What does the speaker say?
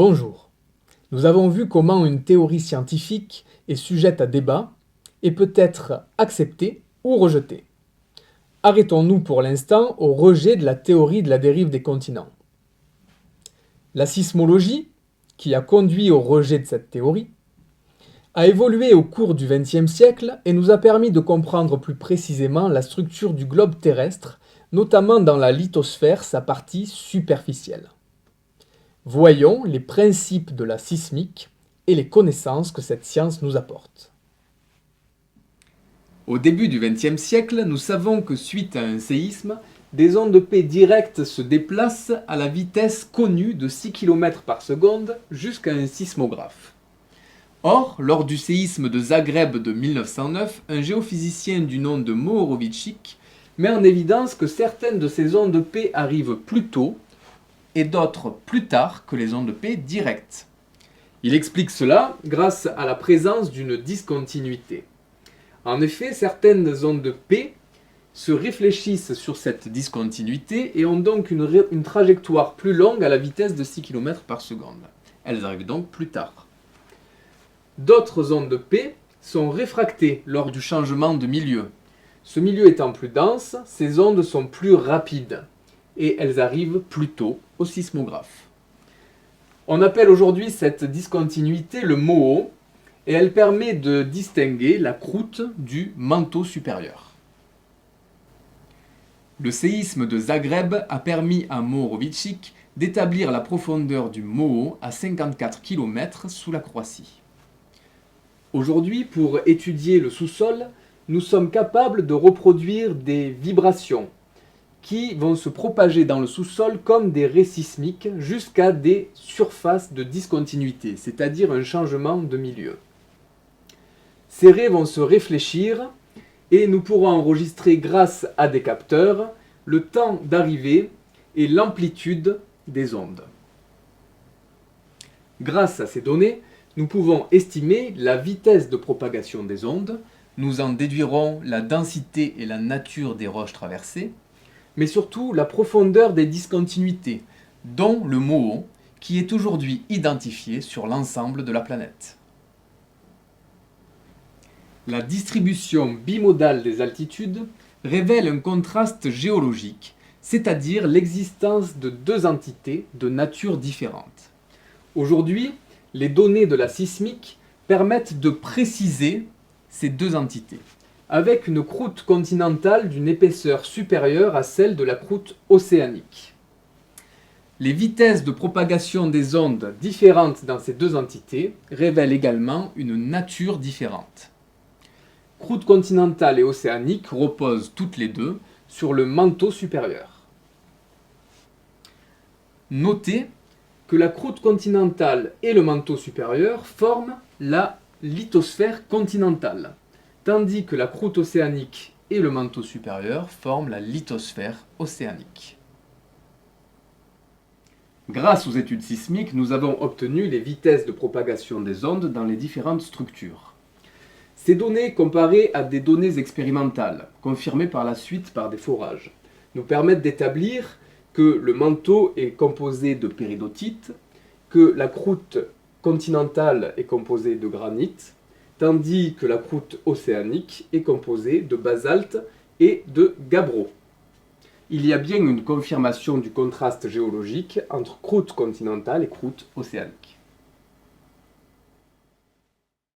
Bonjour. Nous avons vu comment une théorie scientifique est sujette à débat et peut être acceptée ou rejetée. Arrêtons-nous pour l'instant au rejet de la théorie de la dérive des continents. La sismologie, qui a conduit au rejet de cette théorie, a évolué au cours du XXe siècle et nous a permis de comprendre plus précisément la structure du globe terrestre, notamment dans la lithosphère, sa partie superficielle. Voyons les principes de la sismique et les connaissances que cette science nous apporte. Au début du XXe siècle, nous savons que suite à un séisme, des ondes P directes se déplacent à la vitesse connue de 6 km par seconde jusqu'à un sismographe. Or, lors du séisme de Zagreb de 1909, un géophysicien du nom de Mohorovičić met en évidence que certaines de ces ondes P arrivent plus tôt et d'autres plus tard que les ondes P directes. Il explique cela grâce à la présence d'une discontinuité. En effet, certaines ondes P se réfléchissent sur cette discontinuité et ont donc une trajectoire plus longue à la vitesse de 6 km par seconde. Elles arrivent donc plus tard. D'autres ondes P sont réfractées lors du changement de milieu. Ce milieu étant plus dense, ces ondes sont plus rapides et elles arrivent plus tôt au sismographe. On appelle aujourd'hui cette discontinuité le MOO et elle permet de distinguer la croûte du manteau supérieur. Le séisme de Zagreb a permis à Mohorovičić d'établir la profondeur du MOO à 54 km sous la Croatie. Aujourd'hui, pour étudier le sous-sol, nous sommes capables de reproduire des vibrations qui vont se propager dans le sous-sol comme des raies sismiques jusqu'à des surfaces de discontinuité, c'est-à-dire un changement de milieu. Ces raies vont se réfléchir et nous pourrons enregistrer grâce à des capteurs le temps d'arrivée et l'amplitude des ondes. Grâce à ces données, nous pouvons estimer la vitesse de propagation des ondes, nous en déduirons la densité et la nature des roches traversées, mais surtout la profondeur des discontinuités, dont le MOO, qui est aujourd'hui identifié sur l'ensemble de la planète. La distribution bimodale des altitudes révèle un contraste géologique, c'est-à-dire l'existence de deux entités de nature différente. Aujourd'hui, les données de la sismique permettent de préciser ces deux entités, avec une croûte continentale d'une épaisseur supérieure à celle de la croûte océanique. Les vitesses de propagation des ondes différentes dans ces deux entités révèlent également une nature différente. Croûte continentale et océanique reposent toutes les deux sur le manteau supérieur. Notez que la croûte continentale et le manteau supérieur forment la lithosphère continentale, tandis que la croûte océanique et le manteau supérieur forment la lithosphère océanique. Grâce aux études sismiques, nous avons obtenu les vitesses de propagation des ondes dans les différentes structures. Ces données, comparées à des données expérimentales, confirmées par la suite par des forages, nous permettent d'établir que le manteau est composé de péridotite, que la croûte continentale est composée de granit, tandis que la croûte océanique est composée de basalte et de gabbro. Il y a bien une confirmation du contraste géologique entre croûte continentale et croûte océanique.